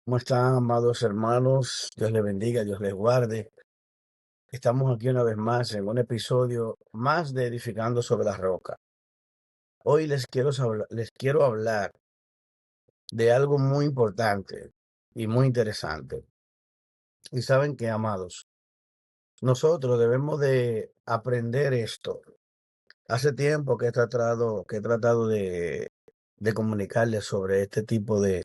¿Cómo están, amados hermanos? Dios les bendiga, Dios les guarde. Estamos aquí una vez más en un episodio más de Edificando sobre la Roca. Hoy les quiero hablar de algo muy importante y muy interesante. Y saben que, amados, nosotros debemos de aprender esto. Hace tiempo que he tratado de comunicarles sobre este tipo de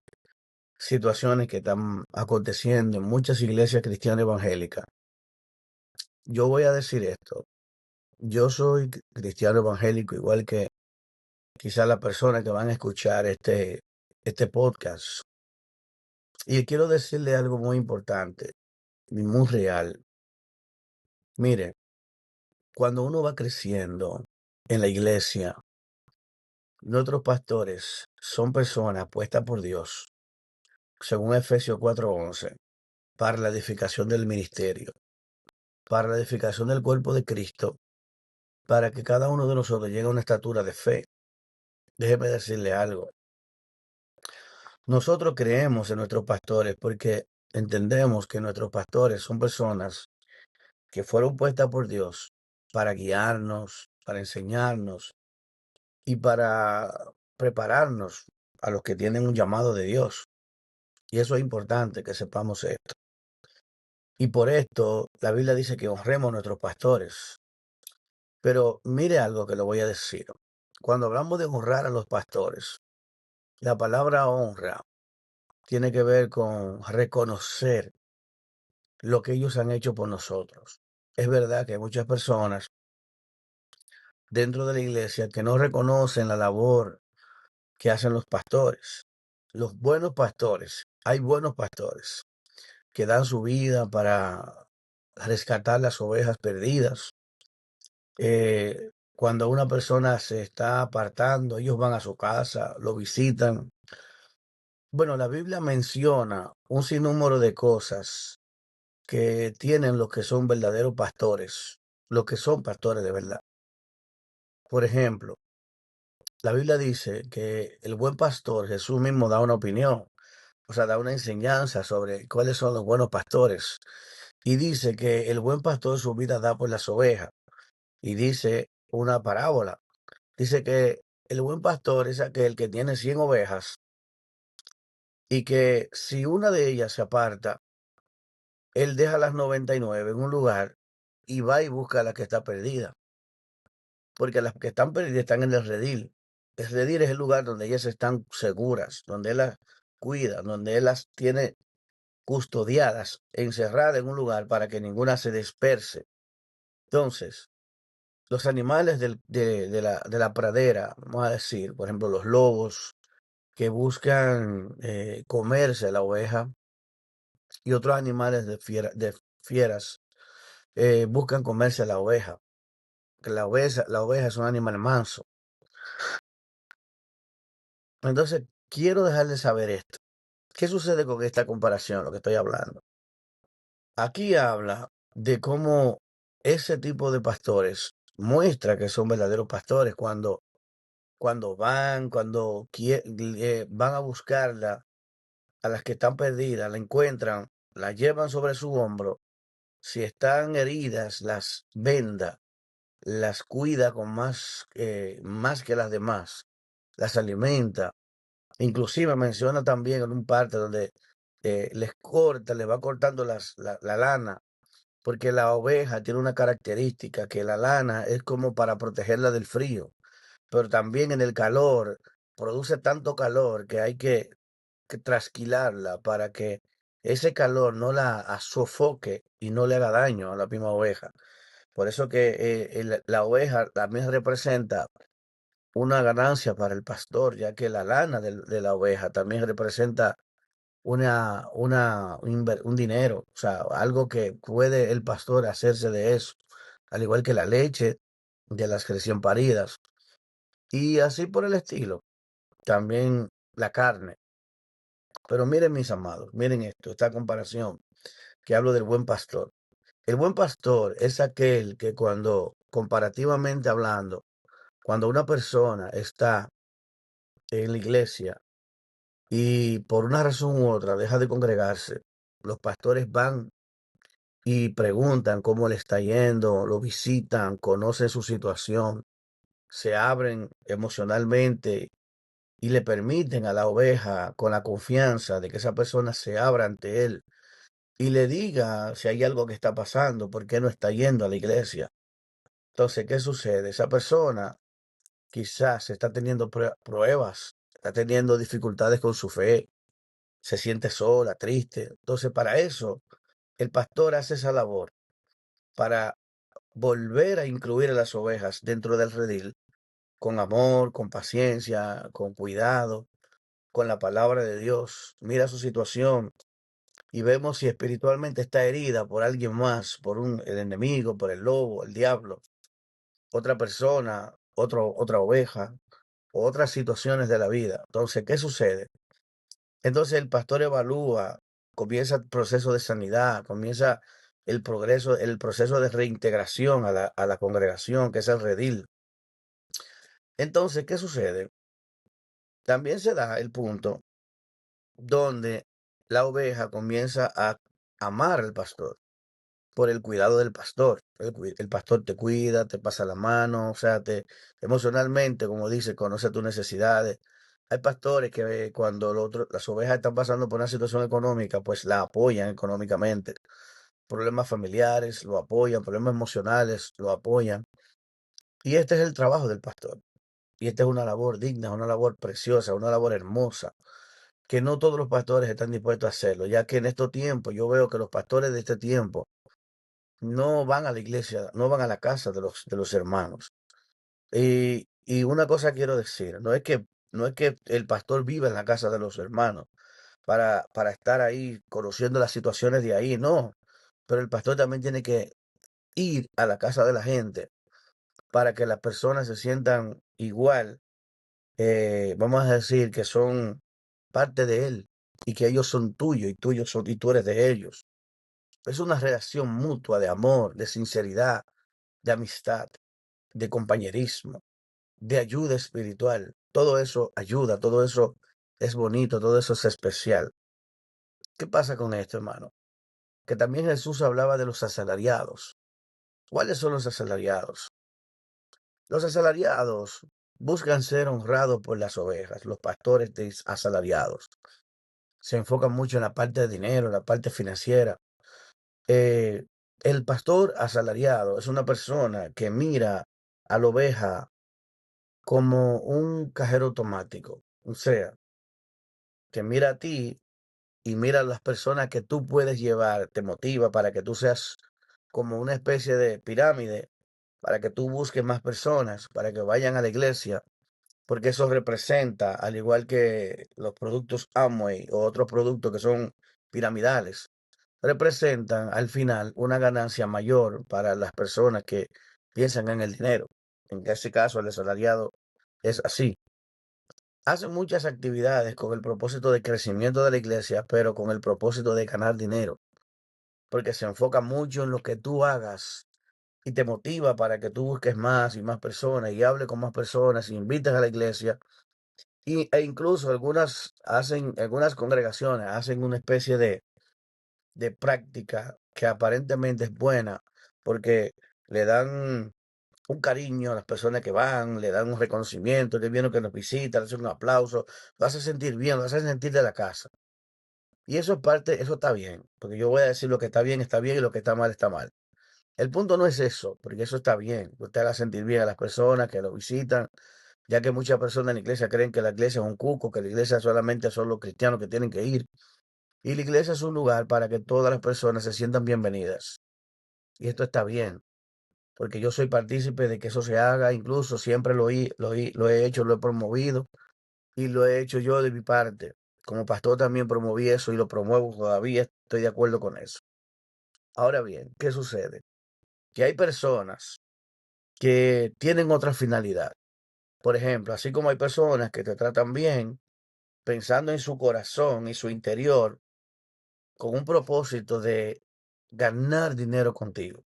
situaciones que están aconteciendo en muchas iglesias cristianas evangélicas. Yo voy a decir esto. Yo soy cristiano evangélico, igual que quizás las personas que van a escuchar este podcast. Y quiero decirle algo muy importante y muy real. Mire, cuando uno va creciendo en la iglesia, nuestros pastores son personas puestas por Dios, según Efesios 4:11, para la edificación del ministerio, para la edificación del cuerpo de Cristo, para que cada uno de nosotros llegue a una estatura de fe. Déjeme decirle algo. Nosotros creemos en nuestros pastores porque entendemos que nuestros pastores son personas que fueron puestas por Dios para guiarnos, para enseñarnos y para prepararnos a los que tienen un llamado de Dios. Y eso es importante que sepamos esto. Y por esto la Biblia dice que honremos a nuestros pastores. Pero mire algo que le voy a decir. Cuando hablamos de honrar a los pastores, la palabra honra tiene que ver con reconocer lo que ellos han hecho por nosotros. Es verdad que hay muchas personas dentro de la iglesia que no reconocen la labor que hacen los pastores. Los buenos pastores, hay buenos pastores que dan su vida para rescatar las ovejas perdidas. Cuando una persona se está apartando, ellos van a su casa, lo visitan. Bueno, la Biblia menciona un sinnúmero de cosas que tienen los que son verdaderos pastores, los que son pastores de verdad. Por ejemplo, la Biblia dice que el buen pastor, Jesús mismo da una opinión, o sea, da una enseñanza sobre cuáles son los buenos pastores. Y dice que el buen pastor su vida da por las ovejas. Y dice una parábola. Dice que el buen pastor es aquel que tiene 100 ovejas y que si una de ellas se aparta, él deja las 99 en un lugar y va y busca a la que está perdida. Porque las que están perdidas están en el redil. El redil es el lugar donde ellas están seguras, donde él las cuida, donde él las tiene custodiadas, encerradas en un lugar para que ninguna se disperse. Entonces, los animales de la pradera, vamos a decir, por ejemplo, los lobos que buscan comerse la oveja y otros animales de fieras buscan comerse la oveja. Que la oveja es un animal manso. Entonces, quiero dejarles saber esto. ¿Qué sucede con esta comparación, lo que estoy hablando? Aquí habla de cómo ese tipo de pastores muestra que son verdaderos pastores cuando van a buscarla, a las que están perdidas, la encuentran, la llevan sobre su hombro. Si están heridas, las venda, las cuida con más que las demás, las alimenta. Inclusive menciona también en un parte donde les va cortando la lana, porque la oveja tiene una característica que la lana es como para protegerla del frío, pero también en el calor, produce tanto calor que hay que trasquilarla para que ese calor no la sofoque y no le haga daño a la misma oveja. Por eso que la oveja también representa una ganancia para el pastor, ya que la lana de la oveja también representa un dinero, o sea, algo que puede el pastor hacerse de eso, al igual que la leche de las recién paridas, y así por el estilo, también la carne. Pero miren, mis amados, miren esto, esta comparación que hablo del buen pastor. El buen pastor es aquel que comparativamente hablando, cuando una persona está en la iglesia, y por una razón u otra deja de congregarse, los pastores van y preguntan cómo le está yendo, lo visitan, conocen su situación, se abren emocionalmente y le permiten a la oveja con la confianza de que esa persona se abra ante él y le diga si hay algo que está pasando, por qué no está yendo a la iglesia. Entonces, ¿qué sucede? Esa persona quizás está teniendo pruebas, está teniendo dificultades con su fe, se siente sola, triste. Entonces, para eso, el pastor hace esa labor, para volver a incluir a las ovejas dentro del redil, con amor, con paciencia, con cuidado, con la palabra de Dios. Mira su situación y vemos si espiritualmente está herida por alguien más, por el enemigo, por el lobo, el diablo, otra persona, otra oveja, o otras situaciones de la vida. Entonces, ¿qué sucede? Entonces el pastor evalúa, comienza el proceso de sanidad, comienza el progreso, el proceso de reintegración a la congregación, que es el redil. Entonces, ¿qué sucede? También se da el punto donde la oveja comienza a amar al pastor por el cuidado del pastor. El pastor te cuida, te pasa la mano, o sea, emocionalmente, como dice, conoce tus necesidades. Hay pastores que cuando las ovejas están pasando por una situación económica, pues la apoyan económicamente. Problemas familiares, lo apoyan, problemas emocionales, lo apoyan. Y este es el trabajo del pastor. Y esta es una labor digna, una labor preciosa, una labor hermosa, que no todos los pastores están dispuestos a hacerlo, ya que en estos tiempos yo veo que los pastores de este tiempo no van a la iglesia, no van a la casa de los hermanos. Y una cosa quiero decir, no es que el pastor viva en la casa de los hermanos para estar ahí conociendo las situaciones de ahí, no. Pero el pastor también tiene que ir a la casa de la gente para que las personas se sientan igual, vamos a decir que son parte de él y que ellos son tuyos y tú eres de ellos. Es una relación mutua de amor, de sinceridad, de amistad, de compañerismo, de ayuda espiritual. Todo eso ayuda, todo eso es bonito, todo eso es especial. ¿Qué pasa con esto, hermano? Que también Jesús hablaba de los asalariados. ¿Cuáles son los asalariados? Los asalariados buscan ser honrados por las ovejas, los pastores asalariados. Se enfocan mucho en la parte de dinero, en la parte financiera. Eh, el pastor asalariado es una persona que mira a la oveja como un cajero automático. O sea, que mira a ti y mira a las personas que tú puedes llevar, te motiva para que tú seas como una especie de pirámide, para que tú busques más personas, para que vayan a la iglesia, porque eso representa, al igual que los productos Amway o otros productos que son piramidales, representan al final una ganancia mayor para las personas que piensan en el dinero. En este caso, el asalariado es así. Hacen muchas actividades con el propósito de crecimiento de la iglesia, pero con el propósito de ganar dinero, porque se enfoca mucho en lo que tú hagas y te motiva para que tú busques más y más personas y hables con más personas y invites a la iglesia. E incluso algunas congregaciones hacen una especie de práctica que aparentemente es buena, porque le dan un cariño a las personas que van, le dan un reconocimiento, que viene que nos visita, le hacen un aplauso, lo hace sentir bien, lo hace sentir de la casa. Y eso es parte, eso está bien, porque yo voy a decir lo que está bien y lo que está mal está mal. El punto no es eso, porque eso está bien, usted haga sentir bien a las personas que lo visitan, ya que muchas personas en la iglesia creen que la iglesia es un cuco, que la iglesia solamente son los cristianos que tienen que ir. Y la iglesia es un lugar para que todas las personas se sientan bienvenidas. Y esto está bien, porque yo soy partícipe de que eso se haga, incluso siempre lo he hecho, lo he promovido y lo he hecho yo de mi parte. Como pastor también promoví eso y lo promuevo todavía, estoy de acuerdo con eso. Ahora bien, ¿qué sucede? Que hay personas que tienen otra finalidad. Por ejemplo, así como hay personas que te tratan bien, pensando en su corazón y su interior, con un propósito de ganar dinero contigo.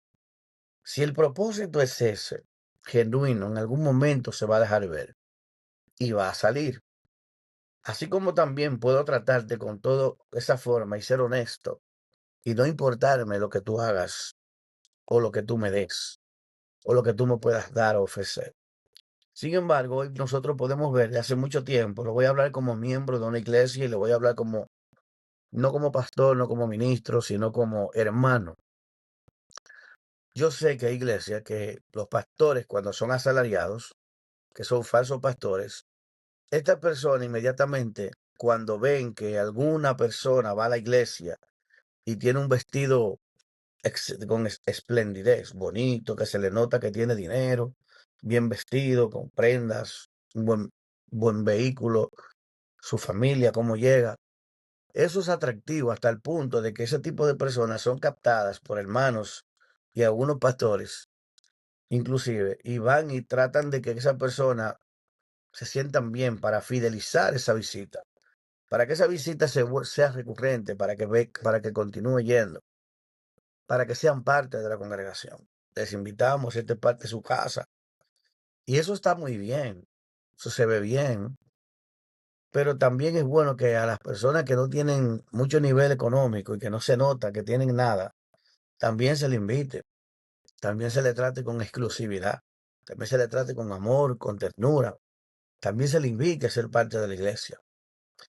Si el propósito es ese, genuino, en algún momento se va a dejar ver y va a salir. Así como también puedo tratarte con toda esa forma y ser honesto y no importarme lo que tú hagas o lo que tú me des o lo que tú me puedas dar o ofrecer. Sin embargo, hoy nosotros podemos ver de hace mucho tiempo, lo voy a hablar como miembro de una iglesia y lo voy a hablar como, no como pastor, no como ministro, sino como hermano. Yo sé que hay iglesias que los pastores, cuando son asalariados, que son falsos pastores, estas personas inmediatamente, cuando ven que alguna persona va a la iglesia y tiene un vestido con esplendidez, bonito, que se le nota que tiene dinero, bien vestido, con prendas, un buen vehículo, su familia, cómo llega. Eso es atractivo hasta el punto de que ese tipo de personas son captadas por hermanos y algunos pastores, inclusive, y van y tratan de que esa persona se sientan bien para fidelizar esa visita, para que esa visita sea recurrente, para que continúe yendo, para que sean parte de la congregación. Les invitamos, esta es parte de su casa. Y eso está muy bien, eso se ve bien, pero también es bueno que a las personas que no tienen mucho nivel económico y que no se nota que tienen nada, también se le invite, también se le trate con exclusividad, también se le trate con amor, con ternura, también se le invite a ser parte de la iglesia.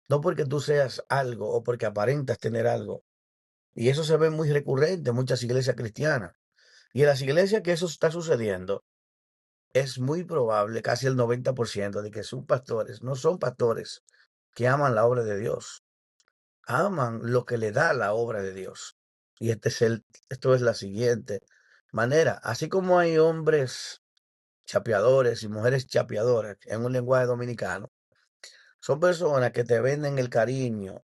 No porque tú seas algo o porque aparentas tener algo. Y eso se ve muy recurrente en muchas iglesias cristianas. Y en las iglesias que eso está sucediendo, es muy probable, casi el 90%, de que sus pastores no son pastores que aman la obra de Dios, aman lo que le da la obra de Dios. Y esto es la siguiente manera. Así como hay hombres chapeadores y mujeres chapeadoras en un lenguaje dominicano, son personas que te venden el cariño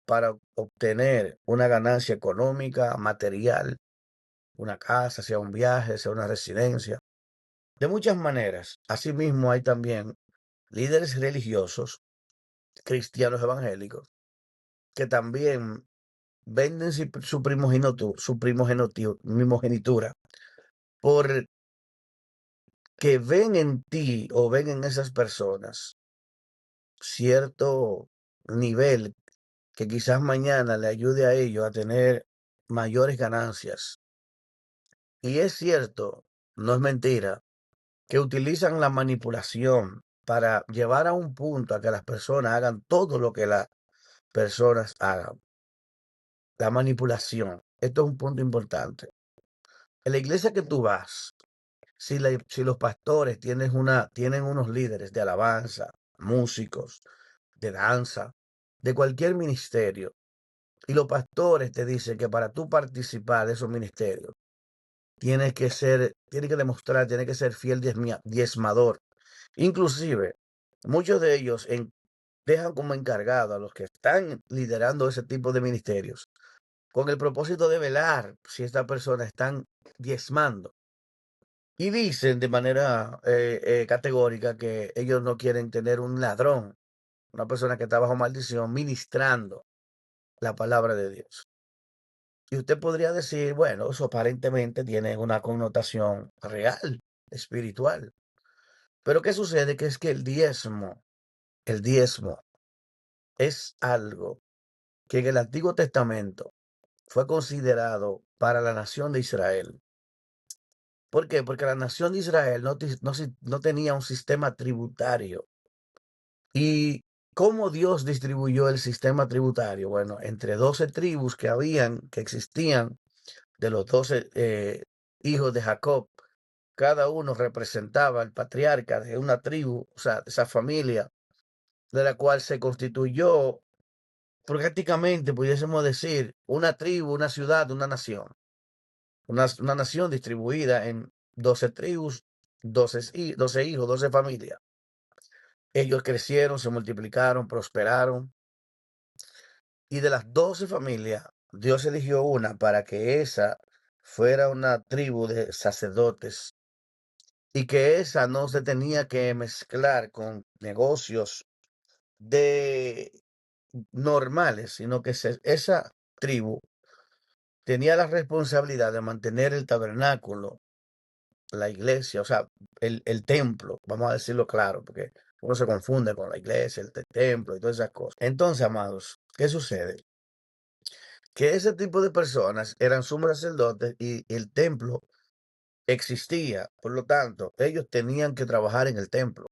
para obtener una ganancia económica, material, una casa, sea un viaje, sea una residencia, de muchas maneras. Asimismo, hay también líderes religiosos, cristianos evangélicos, que también venden primogenitura, porque ven en ti o ven en esas personas cierto nivel que quizás mañana le ayude a ellos a tener mayores ganancias. Y es cierto, no es mentira, que utilizan la manipulación para llevar a un punto a que las personas hagan todo lo que las personas hagan. La manipulación. Esto es un punto importante. En la iglesia que tú vas, si los pastores tienen unos líderes de alabanza, músicos, de danza, de cualquier ministerio, y los pastores te dicen que para tú participar de esos ministerios, tienes que demostrar, tienes que ser fiel diezmador. Inclusive, muchos de ellos dejan como encargado a los que están liderando ese tipo de ministerios, con el propósito de velar si estas personas están diezmando. Y dicen de manera categórica que ellos no quieren tener un ladrón, una persona que está bajo maldición, ministrando la palabra de Dios. Y usted podría decir, bueno, eso aparentemente tiene una connotación real, espiritual. Pero ¿qué sucede? Que es que el diezmo es algo que en el Antiguo Testamento fue considerado para la nación de Israel. ¿Por qué? Porque la nación de Israel no tenía un sistema tributario. ¿Y cómo Dios distribuyó el sistema tributario? Bueno, entre 12 tribus que existían, de los 12 hijos de Jacob, cada uno representaba al patriarca de una tribu, o sea, de esa familia, de la cual se constituyó prácticamente, pudiésemos decir, una tribu, una ciudad, una nación. Una nación distribuida en 12 tribus, 12 hijos, 12 familias. Ellos crecieron, se multiplicaron, prosperaron. Y de las 12 familias, Dios eligió una para que esa fuera una tribu de sacerdotes y que esa no se tenía que mezclar con negocios de normales, sino que esa tribu tenía la responsabilidad de mantener el tabernáculo, la iglesia, o sea, el templo, vamos a decirlo claro, porque Uno se confunde con la iglesia, el templo y todas esas cosas. Entonces, amados, ¿qué sucede? Que ese tipo de personas eran sumos sacerdotes y el templo existía. Por lo tanto, ellos tenían que trabajar en el templo.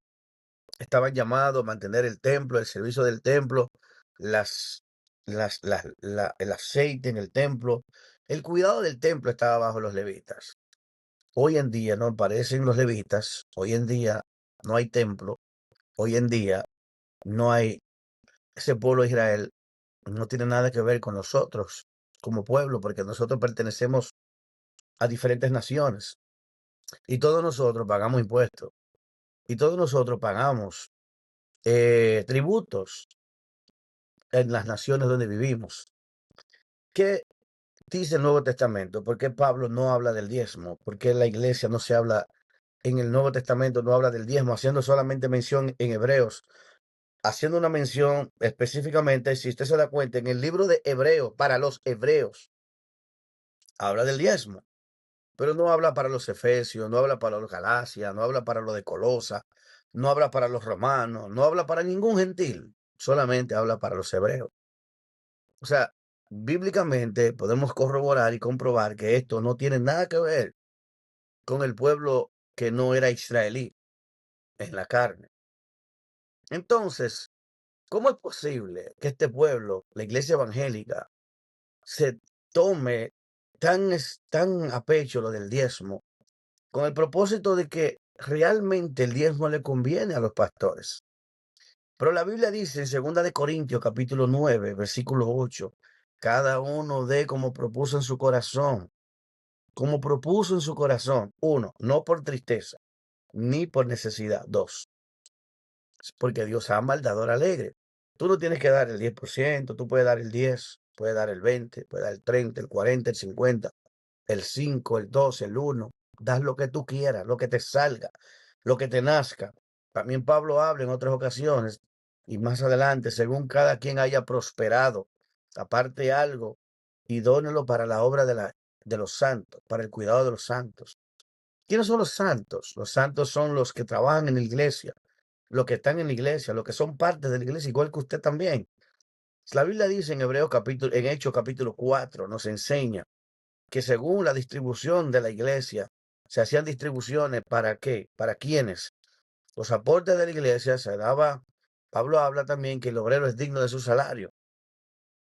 Estaban llamados a mantener el templo, el servicio del templo, las, el aceite en el templo. El cuidado del templo estaba bajo los levitas. Hoy en día no aparecen los levitas, hoy en día no hay templo, hoy en día no hay ese pueblo de Israel, no tiene nada que ver con nosotros como pueblo, porque nosotros pertenecemos a diferentes naciones y todos nosotros pagamos impuestos y todos nosotros pagamos tributos en las naciones donde vivimos. ¿Qué dice el Nuevo Testamento? ¿Por qué Pablo no habla del diezmo? ¿Por qué la iglesia no se habla en el Nuevo Testamento, no habla del diezmo, haciendo solamente mención en Hebreos? Haciendo una mención específicamente, si usted se da cuenta, en el libro de Hebreos, para los hebreos, habla del diezmo, pero no habla para los efesios, no habla para los galasias, no habla para los de Colosa, no habla para los romanos, no habla para ningún gentil, solamente habla para los hebreos. O sea, bíblicamente podemos corroborar y comprobar que esto no tiene nada que ver con el pueblo que no era israelí en la carne. Entonces, ¿cómo es posible que este pueblo, la iglesia evangélica, se tome tan a pecho lo del diezmo, con el propósito de que realmente el diezmo le conviene a los pastores? Pero la Biblia dice en 2 Corintios, capítulo 9, versículo 8, cada uno dé como propuso en su corazón, como propuso en su corazón. Uno, no por tristeza, ni por necesidad. Dos, porque Dios ama al dador alegre. Tú no tienes que dar el 10%, tú puedes dar el 10, puedes dar el 20, puedes dar el 30, el 40, el 50, el 5, el 12, el 1. Das lo que tú quieras, lo que te salga, lo que te nazca. También Pablo habla en otras ocasiones y más adelante, según cada quien haya prosperado, aparte algo y dónelo para la obra de los santos, para el cuidado de los santos. ¿Quiénes son los santos? Los santos son los que trabajan en la iglesia, los que están en la iglesia, los que son parte de la iglesia, igual que usted también. La Biblia dice en en Hechos capítulo 4, nos enseña que según la distribución de la iglesia, se hacían distribuciones para qué, para quienes. Los aportes de la iglesia se daba. Pablo habla también que el obrero es digno de su salario.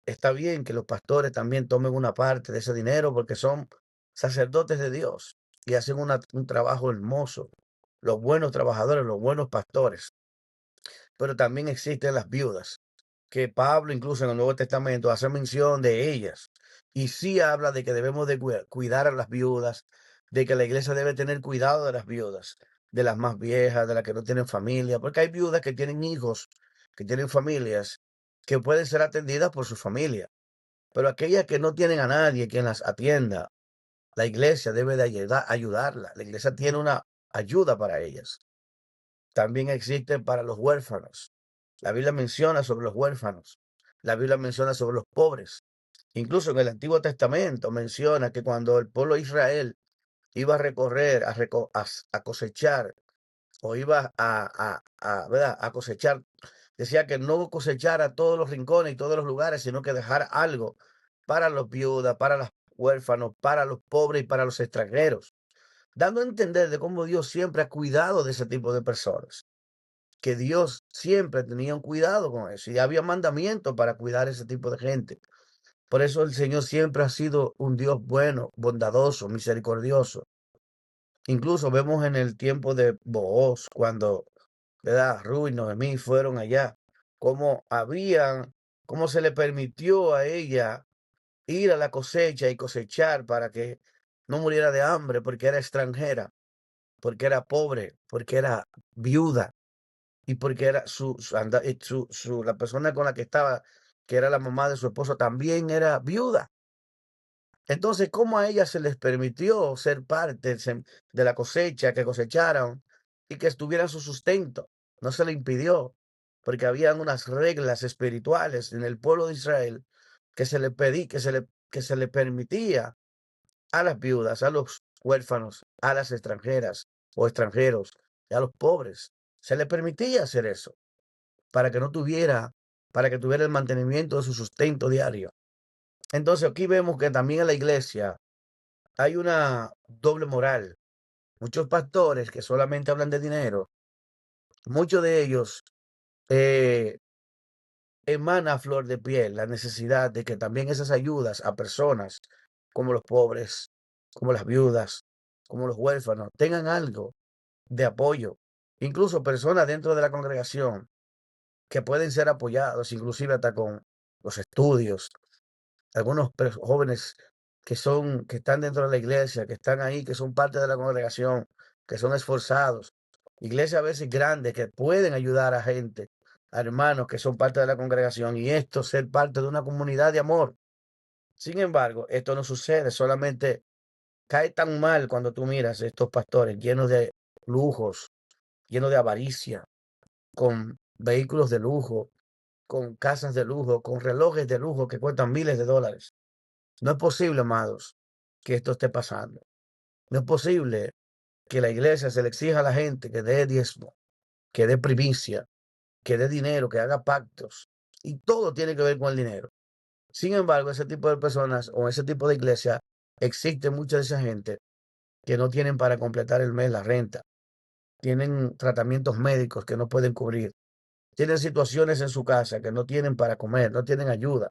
Está bien que los pastores también tomen una parte de ese dinero porque son sacerdotes de Dios y hacen un trabajo hermoso. Los buenos trabajadores, los buenos pastores. Pero también existen las viudas, que Pablo incluso en el Nuevo Testamento hace mención de ellas. Y sí habla de que debemos de cuidar a las viudas, de que la iglesia debe tener cuidado de las viudas, de las más viejas, de las que no tienen familia, porque hay viudas que tienen hijos, que tienen familias, que pueden ser atendidas por su familia. Pero aquellas que no tienen a nadie quien las atienda, la iglesia debe de ayudarla. La iglesia tiene una ayuda para ellas. También existe para los huérfanos. La Biblia menciona sobre los huérfanos. La Biblia menciona sobre los pobres. Incluso en el Antiguo Testamento menciona que cuando el pueblo de Israel iba a recorrer, a cosechar, o iba ¿verdad? A cosechar, decía que no cosechara todos los rincones y todos los lugares, sino que dejara algo para los viudas, para los huérfanos, para los pobres y para los extranjeros, dando a entender de cómo Dios siempre ha cuidado de ese tipo de personas, que Dios siempre tenía un cuidado con eso y había mandamientos para cuidar ese tipo de gente. Por eso el Señor siempre ha sido un Dios bueno, bondadoso, misericordioso. Incluso vemos en el tiempo de Booz, cuando, ¿verdad? Ruth y Noemí fueron allá, cómo se le permitió a ella ir a la cosecha y cosechar para que no muriera de hambre porque era extranjera, porque era pobre, porque era viuda y porque era la persona con la que estaba, que era la mamá de su esposo, también era viuda. Entonces, ¿cómo a ella se les permitió ser parte de la cosecha, que cosecharan y que estuvieran su sustento? No se le impidió, porque habían unas reglas espirituales en el pueblo de Israel que se le pedí, que se le permitía a las viudas, a los huérfanos, a las extranjeras o extranjeros y a los pobres. Se le permitía hacer eso para que no tuviera, para que tuviera el mantenimiento de su sustento diario. Entonces aquí vemos que también en la iglesia hay una doble moral. Muchos pastores que solamente hablan de dinero, muchos de ellos eh, emana a flor de piel la necesidad de que también esas ayudas a personas como los pobres, como las viudas, como los huérfanos, tengan algo de apoyo. Incluso personas dentro de la congregación que pueden ser apoyados, inclusive hasta con los estudios. Algunos jóvenes que están dentro de la iglesia, que están ahí, que son parte de la congregación, que son esforzados. Iglesias a veces grandes que pueden ayudar a gente, a hermanos que son parte de la congregación y esto ser parte de una comunidad de amor. Sin embargo, esto no sucede, solamente cae tan mal cuando tú miras estos pastores llenos de lujos, llenos de avaricia, con vehículos de lujo, con casas de lujo, con relojes de lujo que cuestan miles de dólares. No es posible, amados, que esto esté pasando. No es posible que la iglesia se le exija a la gente que dé diezmo, que dé primicia, que dé dinero, que haga pactos. Y todo tiene que ver con el dinero. Sin embargo, ese tipo de personas o ese tipo de iglesia, existe mucha de esa gente que no tienen para completar el mes la renta. Tienen tratamientos médicos que no pueden cubrir. Tienen situaciones en su casa que no tienen para comer, no tienen ayuda.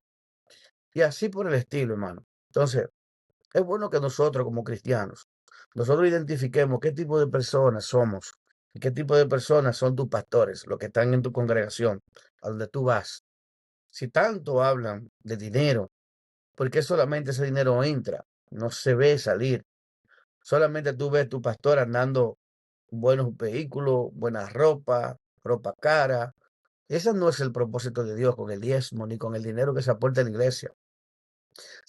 Y así por el estilo, hermano. Entonces, es bueno que nosotros como cristianos, nosotros identifiquemos qué tipo de personas somos y qué tipo de personas son tus pastores, los que están en tu congregación, a donde tú vas. Si tanto hablan de dinero, ¿por qué solamente ese dinero entra? No se ve salir. Solamente tú ves tu pastor andando buenos vehículos, buena ropa, ropa cara. Ese no es el propósito de Dios con el diezmo ni con el dinero que se aporta a la iglesia.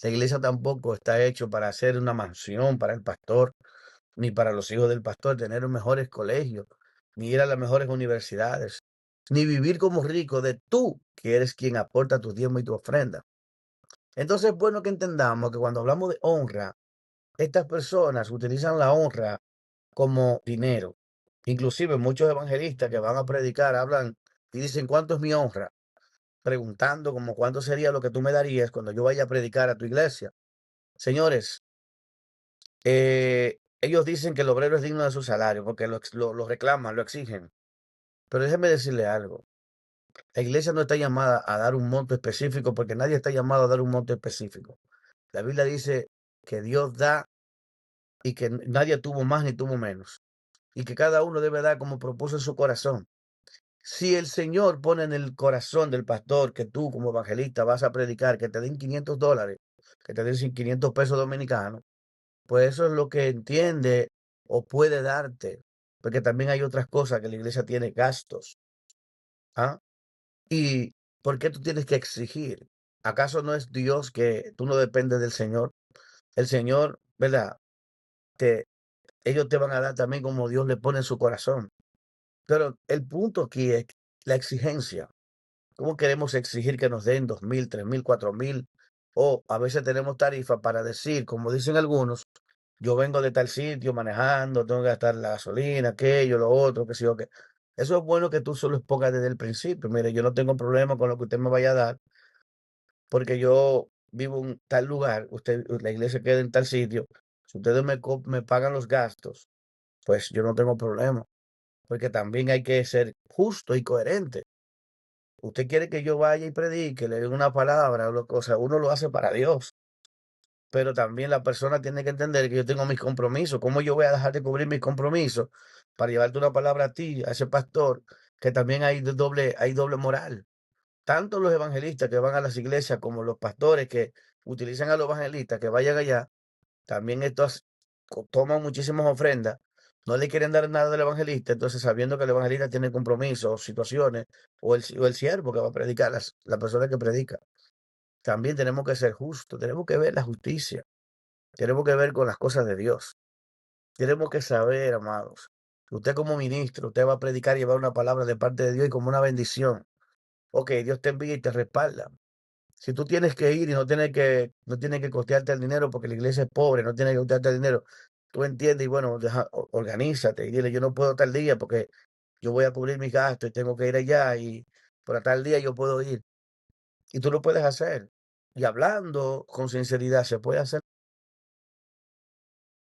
La iglesia tampoco está hecho para hacer una mansión para el pastor, ni para los hijos del pastor, tener los mejores colegios, ni ir a las mejores universidades, ni vivir como rico de tú, que eres quien aporta tu diezmo y tu ofrenda. Entonces es bueno que entendamos que cuando hablamos de honra, estas personas utilizan la honra como dinero. Inclusive muchos evangelistas que van a predicar hablan y dicen, ¿cuánto es mi honra? Preguntando como cuánto sería lo que tú me darías cuando yo vaya a predicar a tu iglesia. Señores, ellos dicen que el obrero es digno de su salario porque lo reclaman, lo exigen. Pero déjeme decirle algo. La iglesia no está llamada a dar un monto específico porque nadie está llamado a dar un monto específico. La Biblia dice que Dios da y que nadie tuvo más ni tuvo menos. Y que cada uno debe dar como propuso en su corazón. Si el Señor pone en el corazón del pastor que tú como evangelista vas a predicar, que te den $500, que te den 500 pesos dominicanos, pues eso es lo que entiende o puede darte, porque también hay otras cosas que la iglesia tiene gastos. ¿Ah? ¿Y por qué tú tienes que exigir? ¿Acaso no es Dios que tú no dependes del Señor? El Señor, ¿verdad? Te, ellos te van a dar también como Dios le pone en su corazón. Pero el punto aquí es la exigencia. ¿Cómo queremos exigir que nos den 2,000, 3,000, 4,000? O a veces tenemos tarifas para decir, como dicen algunos, yo vengo de tal sitio manejando, tengo que gastar la gasolina, aquello, lo otro, que sé yo qué. Eso es bueno que tú solo expongas desde el principio. Mire, yo no tengo problema con lo que usted me vaya a dar, porque yo vivo en tal lugar, la iglesia queda en tal sitio. Si ustedes me pagan los gastos, pues yo no tengo problema, porque también hay que ser justo y coherente. Usted quiere que yo vaya y predique, le dé una palabra, o sea, uno lo hace para Dios, pero también la persona tiene que entender que yo tengo mis compromisos. ¿Cómo yo voy a dejar de cubrir mis compromisos para llevarte una palabra a ti, a ese pastor, que también hay doble moral? Tanto los evangelistas que van a las iglesias como los pastores que utilizan a los evangelistas que vayan allá, también estos toman muchísimas ofrendas, no le quieren dar nada del evangelista, entonces sabiendo que el evangelista tiene compromisos, situaciones, o el siervo que va a predicar, la persona que predica. También tenemos que ser justos, tenemos que ver la justicia, tenemos que ver con las cosas de Dios. Tenemos que saber, amados, que usted como ministro, usted va a predicar y llevar una palabra de parte de Dios y como una bendición. Ok, Dios te envía y te respalda. Si tú tienes que ir y no tienes que costearte el dinero porque la iglesia es pobre, no tiene que costearte el dinero, tú entiendes y bueno, organízate y dile, yo no puedo tal día porque yo voy a cubrir mis gastos y tengo que ir allá y por tal día yo puedo ir. Y tú lo puedes hacer. Y hablando con sinceridad se puede hacer